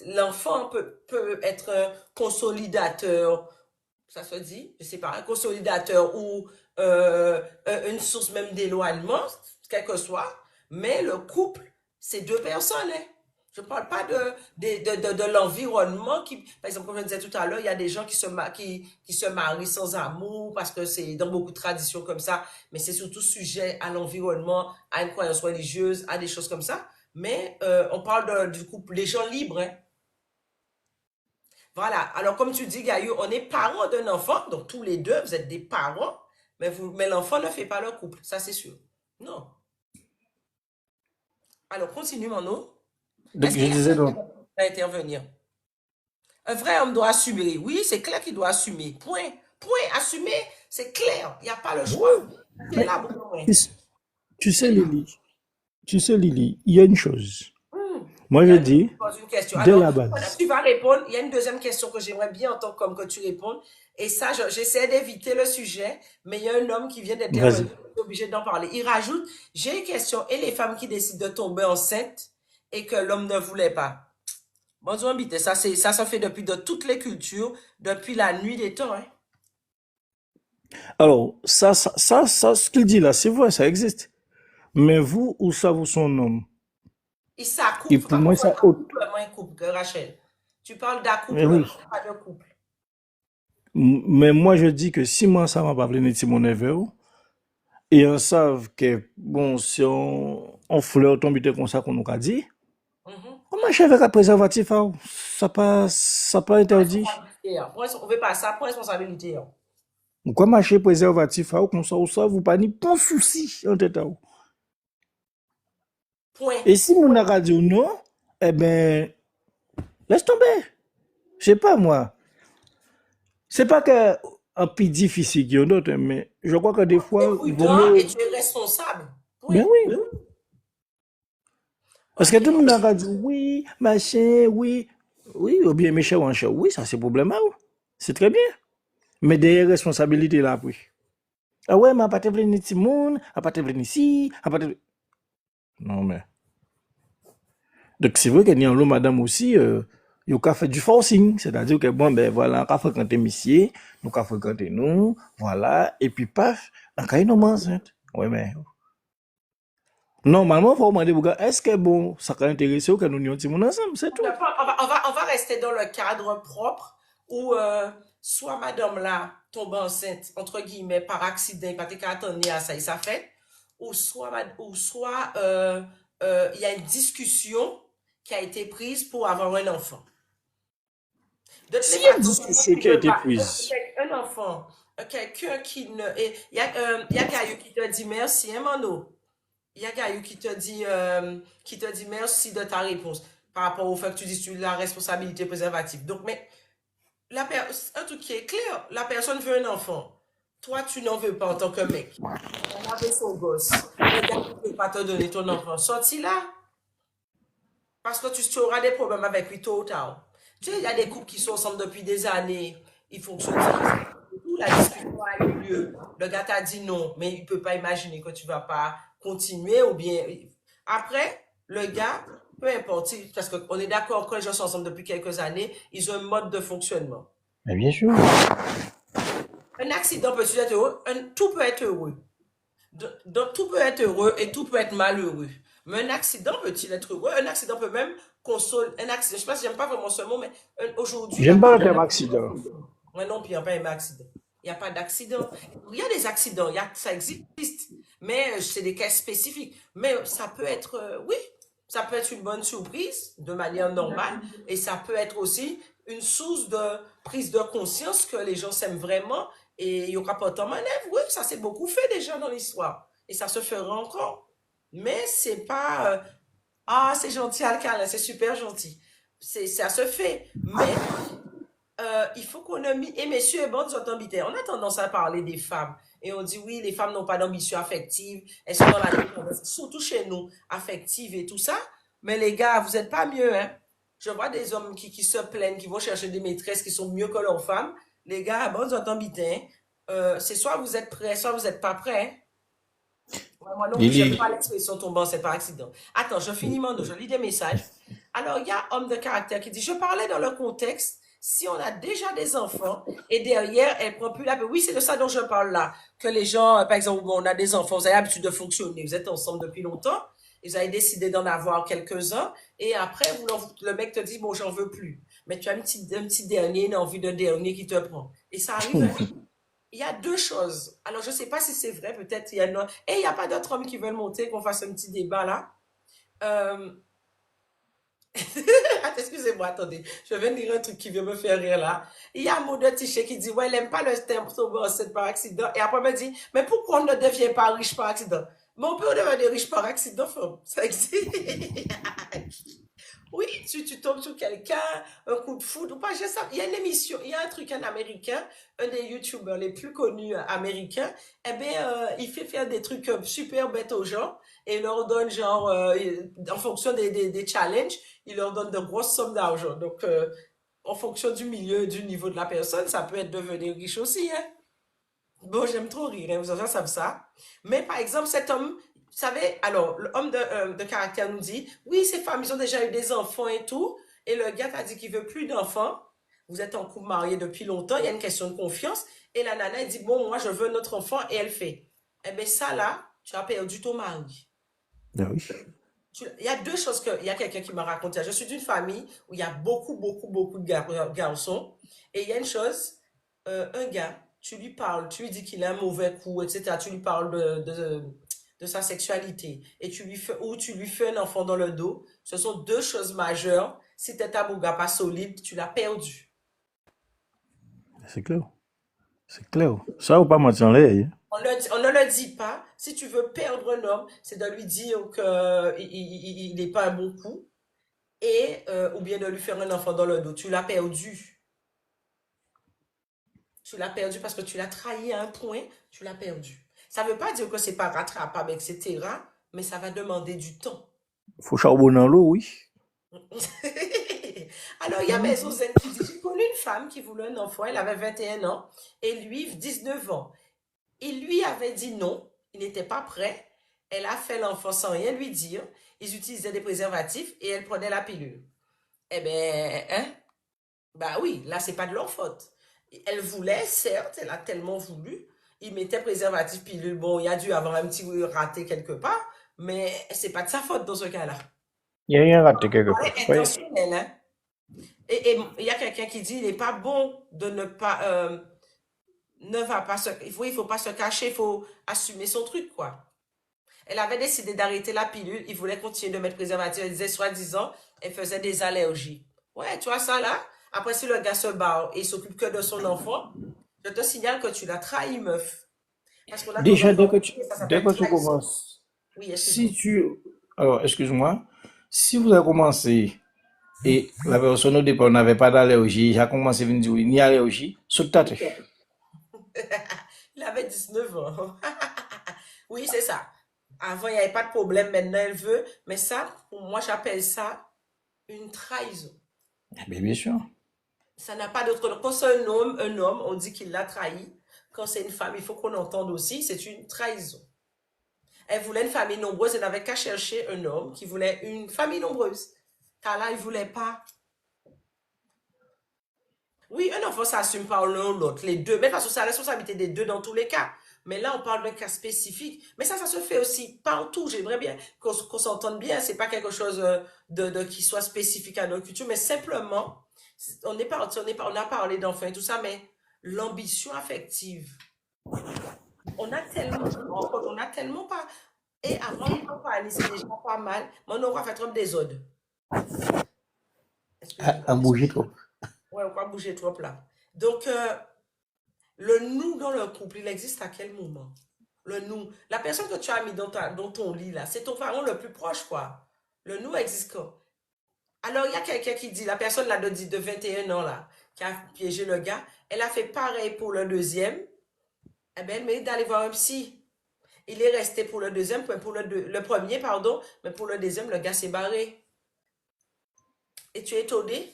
L'enfant peut être un consolidateur, ça se dit, je sais pas, un consolidateur ou une source même d'éloignement, quel que soit. Mais le couple, c'est deux personnes, hein. Je ne parle pas de l'environnement qui, par exemple, comme je disais tout à l'heure, il y a des gens qui se marient sans amour parce que c'est dans beaucoup de traditions comme ça, mais c'est surtout sujet à l'environnement, à une croyance religieuse, à des choses comme ça. Mais on parle du couple, les gens libres, hein. Voilà. Alors, comme tu dis, Gaïou, on est parents d'un enfant, donc tous les deux, vous êtes des parents, mais l'enfant ne fait pas leur couple, ça c'est sûr. Non. Alors, continue, Mano. Donc, Est-ce je qu'il y a disais quelqu'un donc, qui va intervenir? Un vrai homme doit assumer. Oui, c'est clair qu'il doit assumer. Point. Point. Assumer, c'est clair. Il n'y a pas le choix. oui, C'est mais là, bon, ouais. tu sais, tu sais, C'est là. Lily, il y a une chose. Moi, Il y je a un autre dis, qui pose une question. dès Alors, la pendant que base, tu vas répondre, il y a une deuxième question que j'aimerais bien entendre comme que tu répondes. Et ça, j'essaie d'éviter le sujet, mais il y a un homme qui vient vas-y. d'intervenir, je suis obligé d'en parler. Il rajoute, j'ai une question, et les femmes qui décident de tomber enceinte et que l'homme ne voulait pas? Bonjour, invité, ça se fait depuis de toutes les cultures, depuis la nuit des temps, hein. Alors, ce qu'il dit là, c'est vrai, ça existe. Mais vous, où ça vous son homme? Et ça couple, Et il ne faut pour pas moi, confondre ça autre. accouplement et couple, Rachel. Tu parles Mais oui. d'accouplement, pas de couple. Mais moi, je dis que si moi, ça m'a pas pris mon neveu, et on savent que, bon, si on fleur tombe comme ça qu'on nous a dit, Mhm. comment je avec un préservatif, hein? Ça pas interdit. Responsabilité, hein. On ne veut pas ça, pour responsabilité, hein. Ou quoi marcher préservatif, hein, comme ça, ou ça, vous pas ni bon souci en tête, hein. Point. Et si mon a dit non, eh ben, laisse tomber. Je sais pas, moi. C'est pas que un peu difficile qu'il y en a d'autres, mais je crois que des Tu es fois, il vaut prudent et mieux. tu es responsable. Ben Point. oui. Parce que OK. tout le monde a dit oui, machin, oui. Oui, ou bien méchant ou en chat. Oui, ça c'est problème, hein. C'est très bien. Mais des responsabilités là, oui. Ah ouais, mais à pas te venir ici, moun, à pas te venir ici, à pas te. Non, mais. Donc c'est vrai qu'il y a un lot, madame aussi, il y a fait du forcing. C'est-à-dire que bon, ben voilà, on a fréquenté monsieur, nous avons fréquenté nous, voilà, et puis paf, on a une enceinte. Ouais, mais. Normalement, il faut demander, est-ce que bon, ça peut intéresser ou que nous n'y sommes ensemble, c'est tout. On va rester dans le cadre propre où soit madame là tombe enceinte, entre guillemets, par accident, parce qu'elle attendait à ça et ça fait, ou soit il y a une discussion qui a été prise pour avoir un enfant. De toutes les S'il y a une façons, discussion tu qui a veux été pas. prise, Un enfant, quelqu'un qui ne. Il y a Gaïu qui te dit merci, hein, Mano? Il y a Gaïu qui te dit merci de ta réponse par rapport au fait que tu dis sur la responsabilité préservative. Donc, mais un truc qui est clair, la personne veut un enfant. Toi, tu n'en veux pas en tant que mec. Elle avait son gosse. Le gars ne peut pas te donner ton enfant. Sorti là, parce que tu auras des problèmes avec lui tôt ou tard. Tu sais, il y a des couples qui sont ensemble depuis des années, ils fonctionnent très bien. La discussion a eu lieu. Le gars t'a dit non, mais il ne peut pas imaginer que tu ne vas pas continuer ou bien. Après, le gars, peu importe, parce qu'on est d'accord que les gens sont ensemble depuis quelques années, ils ont un mode de fonctionnement. mais bien sûr. Un accident peut être heureux, tout peut être heureux. Donc, tout peut être heureux et tout peut être malheureux. Mais un accident peut-il être heureux? Un accident peut même consoler. Un accident, je ne sais pas si j'aime pas vraiment ce mot, mais aujourd'hui, il n'y a J'aime pas pas le de. terme accident. Moi non plus, il n'y a pas un accident. Il n'y a pas d'accident. Il y a des accidents, ça existe, mais c'est des cas spécifiques. Mais ça peut être, oui, ça peut être une bonne surprise de manière normale et ça peut être aussi une source de prise de conscience que les gens s'aiment vraiment et il y aura pas tant manœuvre. Oui, ça s'est beaucoup fait déjà dans l'histoire et ça se fera encore. Mais c'est pas, ah, c'est gentil, Alcala, c'est super gentil. Ça se fait. Mais il faut qu'on a mis, et messieurs et bonnes autorités, on a tendance à parler des femmes. Et on dit oui, les femmes n'ont pas d'ambition affective, elles sont dans la dépendance, surtout chez nous, affective et tout ça. Mais les gars, vous n'êtes pas mieux, hein. Je vois des hommes qui se plaignent, qui vont chercher des maîtresses qui sont mieux que leurs femmes. Les gars, bonnes autorités, c'est soit vous êtes prêts, soit vous n'êtes pas prêts, hein. Ouais, moi non plus, j'aime Lily, pas l'expression tombant, c'est par accident. Attends, je finis mon dos, je lis des messages. Alors, il y a homme de caractère qui dit, je parlais dans le contexte, si on a déjà des enfants et derrière, elle prend plus la paix. Oui, c'est de ça dont je parle là. Que les gens, par exemple, bon, on a des enfants, vous avez l'habitude de fonctionner, vous êtes ensemble depuis longtemps, et vous avez décidé d'en avoir quelques-uns, et après, le mec te dit, bon, j'en veux plus. Mais tu as un petit dernier, une envie de dernier qui te prend. Et ça arrive, hein. Il y a deux choses. Alors, je ne sais pas si c'est vrai, peut-être il y a une... Et il n'y a pas d'autres hommes qui veulent monter, qu'on fasse un petit débat là. Euh... excusez-moi, attendez. Je viens de lire un truc qui vient me faire rire là. Il y a un mot de Tiché qui dit, ouais, elle aime pas le terme tomber enceinte par accident. Et après, elle me dit, mais pourquoi on ne devient pas riche par accident? Mais on peut devenir riche par accident, femme. Ça existe. Oui, tu tombes sur quelqu'un, un coup de foudre ou pas, je sais. Il y a une émission, il y a un truc, un américain, un des youtubeurs les plus connus américains, eh bien, il fait faire des trucs super bêtes aux gens et il leur donne genre, en fonction des challenges, il leur donne de grosses sommes d'argent. Donc, en fonction du milieu, du niveau de la personne, ça peut être devenir riche aussi, hein. Bon, j'aime trop rire, hein, vous en savez ça. Mais par exemple, cet homme, vous savez, alors, l'homme de caractère nous dit, oui, ces femmes, ils ont déjà eu des enfants et tout, et le gars t'a dit qu'il veut plus d'enfants. Vous êtes en couple marié depuis longtemps, il y a une question de confiance, et la nana, elle dit, bon, moi, je veux notre enfant, et elle fait. Eh bien, ça, là, tu as perdu ton mari. Ah oui. Il y a deux choses il y a quelqu'un qui m'a raconté. Je suis d'une famille où il y a beaucoup, beaucoup, beaucoup de garçons. Et il y a une chose, un gars, tu lui parles, tu lui dis qu'il a un mauvais coup, etc. Tu lui parles de sa sexualité. Et tu lui fais, ou tu lui fais un enfant dans le dos. Ce sont deux choses majeures. Si t'es un gars pas solide, tu l'as perdu. C'est clair. C'est clair. Ça ou pas mentir en l'air, hein. On ne le dit pas. Si tu veux perdre un homme, c'est de lui dire qu'il n'est pas un bon coup. Et ou bien de lui faire un enfant dans le dos. Tu l'as perdu. Tu l'as perdu parce que tu l'as trahi à un point, tu l'as perdu. Ça ne veut pas dire que c'est pas rattrapable, etc. Mais ça va demander du temps. Faut charbonner dans l'eau, oui. Alors, il y a Maison Zen qui dit, j'ai connu une femme qui voulait un enfant, elle avait 21 ans, et lui, 19 ans. Il lui avait dit non, il n'était pas prêt. Elle a fait l'enfant sans rien lui dire. Ils utilisaient des préservatifs et elle prenait la pilule. Eh bien, hein? Bah oui, là, c'est pas de leur faute. Elle voulait, certes, elle a tellement voulu. Il mettait préservatif, pilule. Bon, il y a dû avoir un petit raté quelque part, mais c'est pas de sa faute dans ce cas-là. Il y a rien raté quelque Elle part. est Oui. intentionnelle, hein? Et il y a quelqu'un qui dit, il n'est pas bon de ne pas, ne va pas se, il faut pas se cacher, il faut assumer son truc, quoi. Elle avait décidé d'arrêter la pilule, il voulait continuer de mettre préservatif, elle disait, soi-disant, elle faisait des allergies. Ouais, tu vois ça là? Après, si le gars se barre et il s'occupe que de son enfant, je te signale que tu l'as trahi, meuf. Parce qu'on a Déjà, tendance à oublier, ça dès s'appelle que tu trahison. commences, Oui, si excuse-moi. tu, alors, excuse-moi, si vous avez commencé et la personne au départ n'avait pas d'allergie, j'ai commencé à dire oui, ni allergie, saute ta tête. Il avait 19 ans. Oui, c'est ça. Avant, il n'y avait pas de problème, maintenant elle veut. Mais ça, pour moi, j'appelle ça une trahison. Mais bien sûr. Ça n'a pas d'autre nom. Quand c'est un homme, on dit qu'il l'a trahi. Quand c'est une femme, il faut qu'on entende aussi, c'est une trahison. Elle voulait une famille nombreuse, elle n'avait qu'à chercher un homme qui voulait une famille nombreuse. Car là, il ne voulait pas. Oui, un enfant, ça assume pas l'un ou l'autre, les deux. Mais de toute façon, c'est la responsabilité des deux dans tous les cas. Mais là, on parle d'un cas spécifique. Mais ça se fait aussi partout. J'aimerais bien qu'on s'entende bien. C'est pas quelque chose qui soit spécifique à notre culture, mais simplement, on a parlé d'enfants et tout ça, mais l'ambition affective. On a tellement pas. Et avant de parler, c'est déjà pas mal. Mais on aura fait trop des ordres. À Excusez-moi. bouger trop. Ouais, on va bouger trop là. Donc, le nous dans le couple, il existe à quel moment? Le nous. La personne que tu as mis dans ton lit, là, c'est ton parent le plus proche, quoi. Le nous existe quand? Alors, il y a quelqu'un qui dit, la personne là de 21 ans, là, qui a piégé le gars, elle a fait pareil pour le deuxième. Eh bien, elle mérite d'aller voir un psy. Il est resté pour le deuxième, pour le premier, pardon, mais pour le deuxième, le gars s'est barré. Et tu es étonné?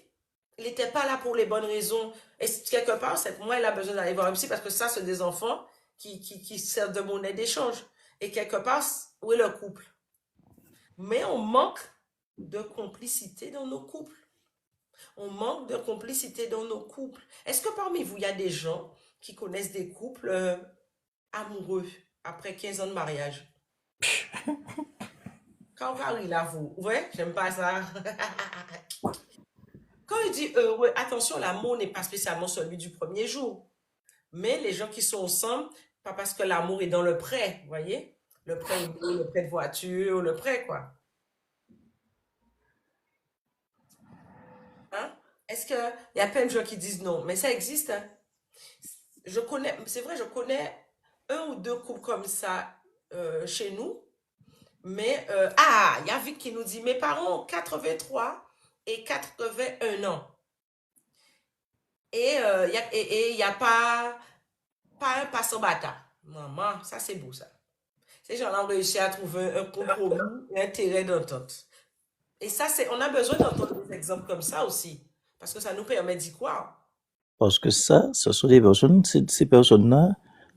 Il n'était pas là pour les bonnes raisons. Et quelque part, c'est pour moi, il a besoin d'aller voir un psy parce que ça, c'est des enfants qui servent de monnaie d'échange. Et quelque part, où est le couple? Mais on manque de complicité dans nos couples. On manque de complicité dans nos couples. Est-ce que parmi vous, il y a des gens qui connaissent des couples amoureux après 15 ans de mariage? Quand Carrie là, vous, ouais, j'aime pas ça. Quand il dit heureux, attention, l'amour n'est pas spécialement celui du premier jour. Mais les gens qui sont ensemble, pas parce que l'amour est dans le prêt, vous voyez? Le prêt auto, le prêt de voiture, le prêt, quoi. Est-ce qu'il y a plein de gens qui disent non, mais ça existe, hein. C'est vrai, je connais un ou deux couples comme ça chez nous, mais il y a Vic qui nous dit, mes parents ont 83 et 81 ans. Et il n'y a pas un passant bâtard. Maman, ça c'est beau ça. Ces gens-là ont réussi à trouver un compromis et un terrain d'entente. Et ça, on a besoin d'entendre des exemples comme ça aussi, parce que ça nous permet d'y croire. Parce que ça, ce sont des personnes, ces personnes-là,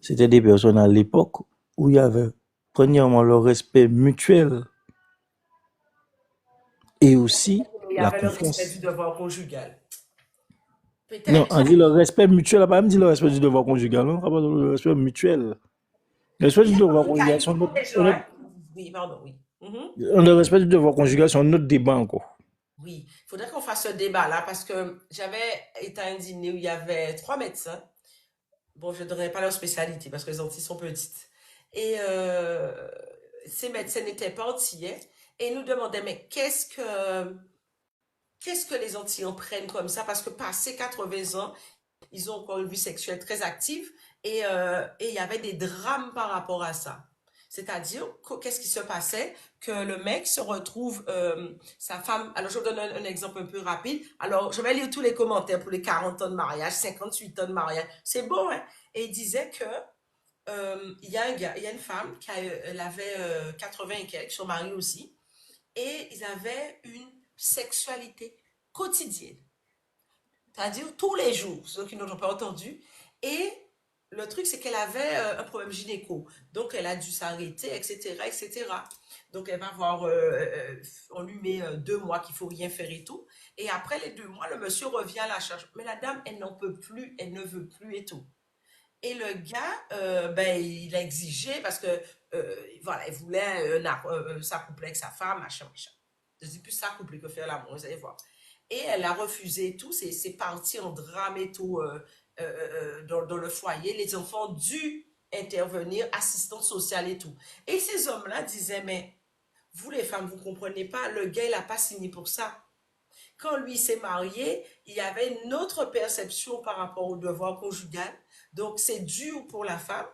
c'était des personnes à l'époque où il y avait, premièrement, le respect mutuel et aussi Il y la avait le respect du confiance. devoir conjugal. Non, Peut-être. on dit le respect mutuel, on va pas même dire le respect du devoir conjugal, on va pas dire le respect mutuel. Le respect Il du y a devoir des cas, conjugal, il faut des gens, hein. Oui, pardon, oui. Mhm. le respect du devoir conjugal, c'est un autre débat encore. Oui, il faudrait qu'on fasse ce débat-là parce que j'avais été à un dîner où il y avait trois médecins. Bon, je ne donnerai pas leur spécialité parce que les Antilles sont petites. Et ces médecins n'étaient pas antillais et ils nous demandaient, mais qu'est-ce que les Antillais prennent comme ça? Parce que passé 80 ans, ils ont encore une vie sexuelle très active et il y avait des drames par rapport à ça. C'est-à-dire, qu'est-ce qui se passait? Que le mec se retrouve, sa femme, alors je vous donne un exemple un peu rapide. Alors, je vais lire tous les commentaires pour les 40 ans de mariage, 58 ans de mariage. C'est bon, hein? Et il disait que il y a un gars, il y a une femme elle avait 80 et quelques, son mari aussi, et ils avaient une sexualité quotidienne. C'est-à-dire tous les jours, ceux qui n'ont pas entendu. Et le truc, c'est qu'elle avait un problème gynéco. Donc, elle a dû s'arrêter, etc., etc. Donc, elle va voir, on lui met 2 mois qu'il faut rien faire et tout. Et après les 2 mois, le monsieur revient à la charge. Mais la dame, elle n'en peut plus, elle ne veut plus et tout. Et le gars, ben, il a exigé parce que, voilà, il voulait s'accoupler avec sa femme, machin, machin. Je dis plus s'accoupler que faire l'amour, vous allez voir. Et elle a refusé et tout, c'est parti en drame et tout dans le foyer. Les enfants ont dû intervenir, assistante sociale et tout. Et ces hommes-là disaient, mais vous les femmes, vous comprenez pas, le gars, il n'a pas signé pour ça. Quand lui s'est marié, il y avait une autre perception par rapport au devoir conjugal. Donc, c'est dur pour la femme.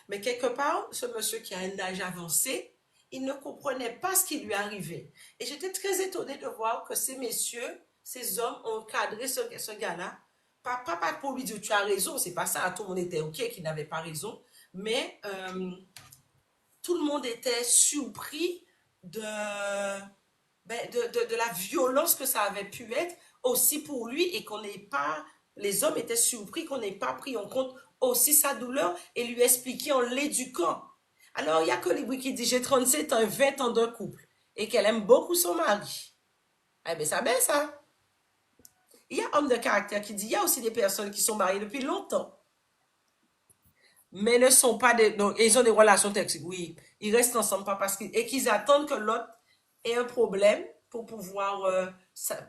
Mais quelque part, ce monsieur qui a un âge avancé, il ne comprenait pas ce qui lui arrivait. Et j'étais très étonnée de voir que ces messieurs, ces hommes ont cadré ce gars-là. Pas pour lui dire tu as raison, c'est pas ça. Tout le monde était OK qu'il n'avait pas raison. Mais tout le monde était surpris de, de la violence que ça avait pu être aussi pour lui et qu'on n'ait pas, les hommes étaient surpris qu'on n'ait pas pris en compte aussi sa douleur et lui expliquer en l'éduquant. Alors, il y a Colibri qui dit, j'ai 37 ans, 20 ans de couple et qu'elle aime beaucoup son mari. Eh bien, ça baisse, ça. Il y a homme de caractère qui dit, il y a aussi des personnes qui sont mariées depuis longtemps, mais ne sont pas des, donc, ils ont des relations toxiques. Oui, ils restent ensemble pas parce qu'ils, et qu'ils attendent que l'autre ait un problème pour pouvoir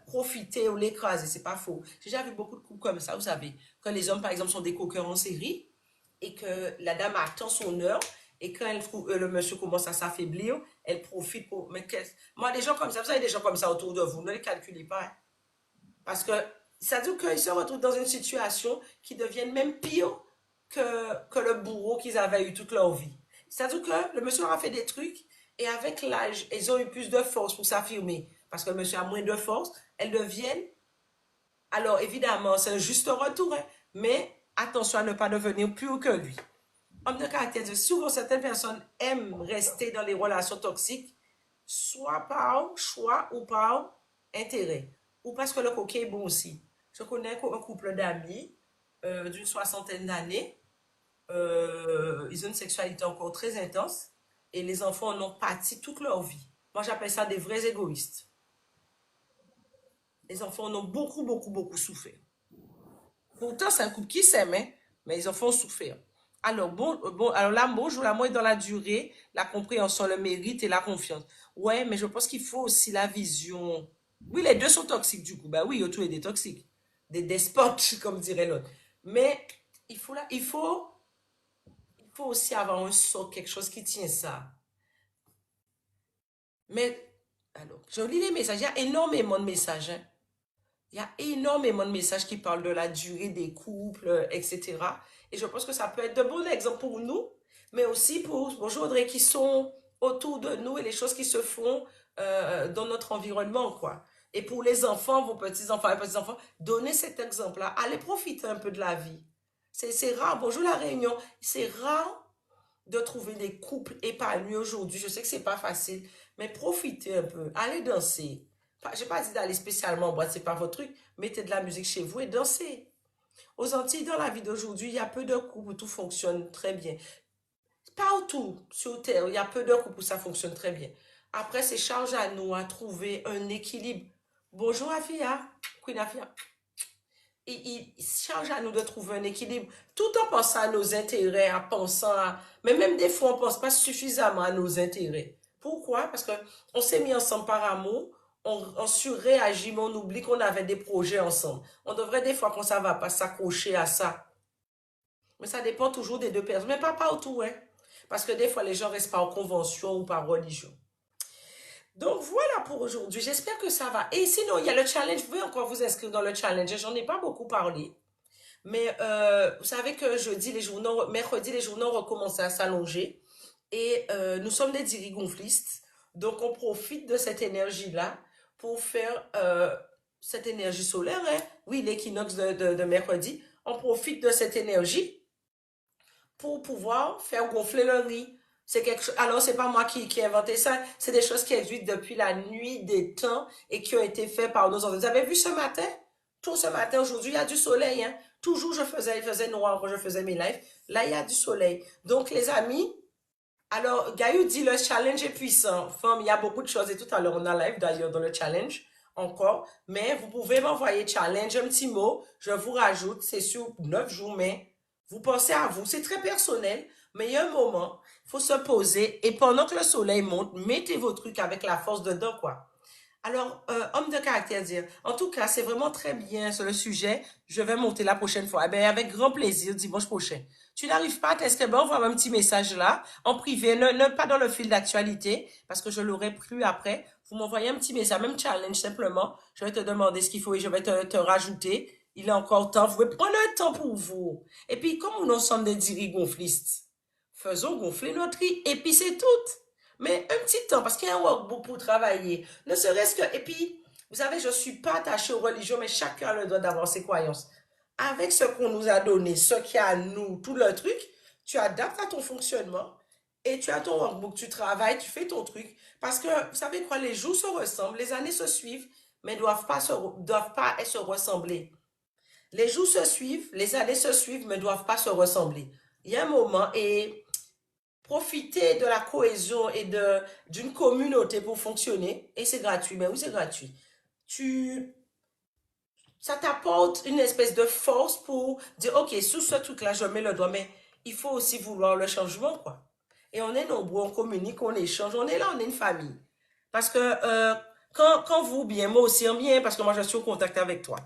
profiter ou l'écraser. C'est pas faux. J'ai déjà vu beaucoup de couples comme ça, vous savez. Quand les hommes, par exemple, sont des coqueurs en série et que la dame attend son heure et quand le monsieur commence à s'affaiblir, elle profite pour. Moi, des gens comme ça, vous avez des gens comme ça autour de vous, ne les calculez pas, hein. Parce que ça veut dire qu'ils se retrouvent dans une situation qui devient même pire que le bourreau qu'ils avaient eu toute leur vie. Ça veut dire que le monsieur leur a fait des trucs et avec l'âge, ils ont eu plus de force pour s'affirmer. Parce que le monsieur a moins de force, elles deviennent. Alors évidemment, c'est un juste retour, hein, mais attention à ne pas devenir plus haut que lui. Homme de caractère, souvent certaines personnes aiment rester dans les relations toxiques, soit par choix ou par intérêt, ou parce que le coquet est bon aussi. Je connais un couple d'amis d'une soixantaine d'années. Ils ont une sexualité encore très intense et les enfants en ont pâti toute leur vie. Moi, j'appelle ça des vrais égoïstes. Les enfants en ont beaucoup, beaucoup, beaucoup souffert. Pourtant, c'est un couple qui s'aime, hein, mais les enfants ont souffert. Alors, alors l'amour joue l'amour est dans la durée, la compréhension, le mérite et la confiance. Ouais, mais je pense qu'il faut aussi la vision. Oui, les deux sont toxiques du coup. Ben oui, il y a tous les deux toxiques. Des despotes, comme dirait l'autre. Mais il faut aussi avoir un socle, quelque chose qui tient ça. Mais, alors, je lis les messages. Il y a énormément de messages, hein. Il y a énormément de messages qui parlent de la durée des couples, etc. Et je pense que ça peut être de bons exemples pour nous, mais aussi pour, bonjour Audrey, qui sont autour de nous et les choses qui se font dans notre environnement, quoi. Et pour les enfants, vos petits-enfants et petits-enfants, donnez cet exemple-là. Allez profiter un peu de la vie. C'est rare. Bonjour la Réunion. C'est rare de trouver des couples épanouis aujourd'hui. Je sais que c'est pas facile, mais profitez un peu. Allez danser. J'ai pas dit d'aller spécialement en boîte, c'est pas votre truc. Mettez de la musique chez vous et dansez. Aux Antilles, dans la vie d'aujourd'hui, il y a peu de couples où tout fonctionne très bien. Partout sur Terre, il y a peu de couples où ça fonctionne très bien. Après, c'est charge à nous à trouver un équilibre. Bonjour Afia, Queen Afia. Il charge à nous de trouver un équilibre tout en pensant à nos intérêts, en pensant à... Mais même des fois, on ne pense pas suffisamment à nos intérêts. Pourquoi? Parce qu'on s'est mis ensemble par amour, on surréagit, mais on oublie qu'on avait des projets ensemble. On devrait des fois, quand ça ne va pas, s'accrocher à ça. Mais ça dépend toujours des deux personnes. Mais pas partout, hein. Parce que des fois, les gens restent par convention ou par religion. Donc voilà pour aujourd'hui. J'espère que ça va. Et sinon, il y a le challenge. Vous pouvez encore vous inscrire dans le challenge. J'en ai pas beaucoup parlé. Mais vous savez que mercredi, les journaux ont recommencé à s'allonger. Et nous sommes des dirigonflistes. Donc on profite de cette énergie-là pour faire cette énergie solaire. Hein. Oui, l'équinoxe de mercredi. On profite de cette énergie pour pouvoir faire gonfler le riz. C'est quelque chose. Alors, c'est pas moi qui ai inventé ça. C'est des choses qui existent depuis la nuit des temps et qui ont été faites par nos ancêtres. Vous avez vu ce matin? Tout ce matin, aujourd'hui, il y a du soleil. Hein? Toujours, il faisait noir quand je faisais mes lives. Là, il y a du soleil. Donc, les amis, alors, Gaïou dit le challenge est puissant. Femme, il y a beaucoup de choses et tout à l'heure, on a live d'ailleurs dans le challenge encore. Mais vous pouvez m'envoyer challenge, un petit mot. Je vous rajoute. C'est sur 9 jours, mais vous pensez à vous. C'est très personnel, mais il y a un moment, il faut se poser et pendant que le soleil monte, mettez vos trucs avec la force dedans, quoi. Alors, homme de caractère, dire. En tout cas, c'est vraiment très bien sur le sujet. Je vais monter la prochaine fois. Eh bien, avec grand plaisir, dimanche prochain. Tu n'arrives pas à t'inscrire, ben, envoie un petit message là, en privé, ne pas dans le fil d'actualité, parce que je l'aurai plus après. Vous m'envoyez un petit message, même challenge simplement. Je vais te demander ce qu'il faut et je vais te rajouter. Il est encore temps. Vous pouvez prendre un temps pour vous. Et puis, comme nous sommes des dirigonflistes, faisons gonfler notre riz et puis c'est tout. Mais un petit temps, parce qu'il y a un workbook pour travailler. Ne serait-ce que... Et puis, vous savez, je ne suis pas attachée aux religions, mais chacun a le droit d'avoir ses croyances. Avec ce qu'on nous a donné, ce qu'il y a à nous, tout le truc, tu adaptes à ton fonctionnement et tu as ton workbook, tu travailles, tu fais ton truc. Parce que, vous savez quoi, les jours se ressemblent, les années se suivent, mais ne doivent pas se ressembler. Les jours se suivent, les années se suivent, mais ne doivent pas se ressembler. Il y a un moment et profiter de la cohésion et d'une communauté pour fonctionner. Et c'est gratuit. Mais oui, c'est gratuit. Tu, ça t'apporte une espèce de force pour dire, OK, sous ce truc-là, je mets le doigt, mais il faut aussi vouloir le changement, quoi. Et on est nombreux, on communique, on échange, on est là, on est une famille. Parce que quand vous bien, moi aussi en bien, parce que moi je suis en contact avec toi.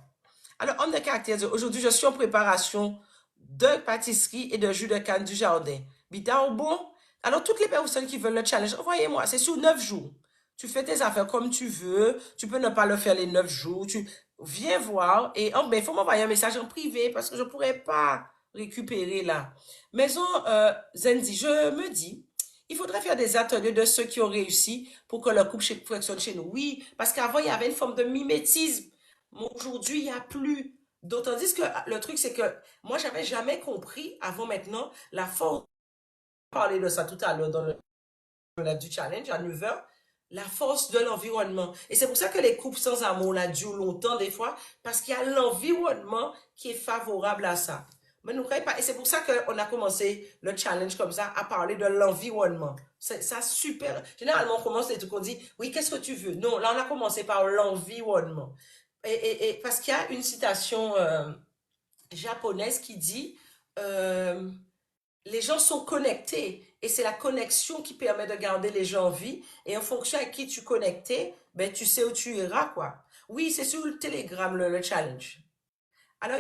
Alors, homme de caractère, aujourd'hui je suis en préparation de pâtisserie et de jus de canne du jardin. Bita au bon? Alors, toutes les personnes qui veulent le challenge, envoyez-moi, c'est sur 9 jours. Tu fais tes affaires comme tu veux, tu peux ne pas le faire les 9 jours, tu viens voir et oh, ben, il faut m'envoyer un message en privé parce que je ne pourrais pas récupérer là. Maison Zenzi, je me dis, il faudrait faire des ateliers de ceux qui ont réussi pour que leur couple fonctionne chez nous. Oui, parce qu'avant, il y avait une forme de mimétisme. Mais aujourd'hui, il n'y a plus. D'autant dit que le truc, c'est que moi, j'avais jamais compris avant maintenant la force. On parlait de ça tout à l'heure dans le live du challenge à 9h. La force de l'environnement. Et c'est pour ça que les couples sans amour là durent longtemps des fois, parce qu'il y a l'environnement qui est favorable à ça. Mais nous croyez pas. Et c'est pour ça qu'on a commencé le challenge comme ça, à parler de l'environnement. C'est ça super. Généralement, on commence les trucs, on dit, oui, qu'est-ce que tu veux? Non, là, on a commencé par l'environnement. Et parce qu'il y a une citation japonaise qui dit, les gens sont connectés et c'est la connexion qui permet de garder les gens en vie. Et en fonction à qui tu connectes, ben, tu sais où tu iras, quoi. Oui, c'est sur le Telegram, le challenge. Alors,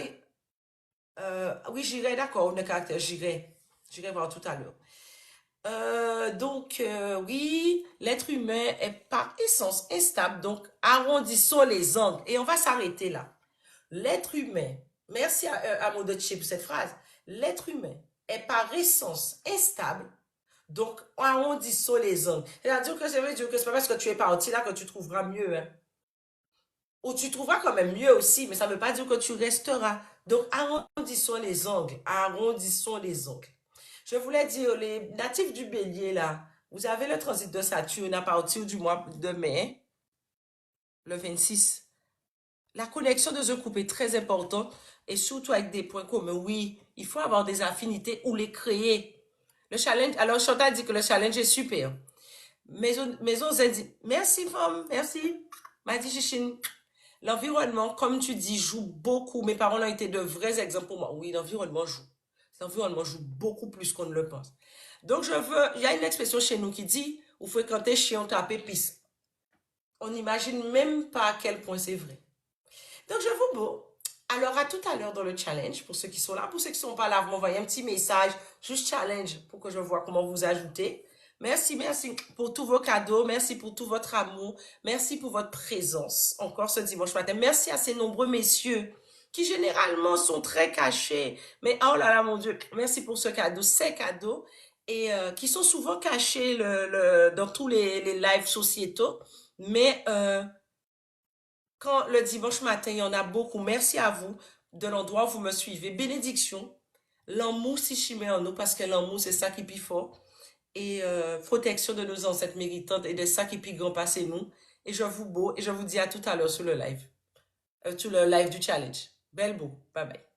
oui, j'irai, d'accord, le caractère, j'irai. J'irai voir tout à l'heure. Donc, oui, l'être humain est par essence instable. Donc, arrondissons les angles. Et on va s'arrêter là. L'être humain, merci à Modoche pour cette phrase, l'être humain est par essence instable, donc arrondissons les angles. C'est-à-dire que ça veut dire que c'est pas parce que tu es parti là que tu trouveras mieux, hein. Ou tu trouveras quand même mieux aussi, mais ça ne veut pas dire que tu resteras. Donc arrondissons les angles, arrondissons les angles. Je voulais dire, les natifs du bélier là, vous avez le transit de Saturne à partir du mois de mai, le 26. La connexion de ce couple est très importante et surtout avec des points communs. Oui, il faut avoir des affinités ou les créer. Le challenge, alors Chantal dit que le challenge est super. Maison Zedi, merci femme, merci. Madi Chichine. L'environnement, comme tu dis, joue beaucoup. Mes parents ont été de vrais exemples pour moi. Oui, l'environnement joue. L'environnement joue beaucoup plus qu'on ne le pense. Donc, il y a une expression chez nous qui dit, vous fréquentez chien, taper pisse. On n'imagine même pas à quel point c'est vrai. Donc, je vous beau. Alors, à tout à l'heure dans le challenge, pour ceux qui sont là. Pour ceux qui ne sont pas là, vous m'envoyez un petit message, juste challenge, pour que je vois comment vous ajoutez. Merci, merci pour tous vos cadeaux. Merci pour tout votre amour. Merci pour votre présence encore ce dimanche matin. Merci à ces nombreux messieurs qui généralement sont très cachés. Mais oh là là, mon Dieu, merci pour ce cadeau, ces cadeaux, et qui sont souvent cachés dans tous les lives sociétaux. Mais quand le dimanche matin, il y en a beaucoup. Merci à vous de l'endroit où vous me suivez. Bénédiction. L'amour s'y chimère en nous parce que l'amour, c'est ça qui est fort. Et protection de nos ancêtres méritantes et de ça qui est grand passé nous. Et je vous beau et je vous dis à tout à l'heure sur le live. Sur le live du challenge. Belle beau. Bye bye.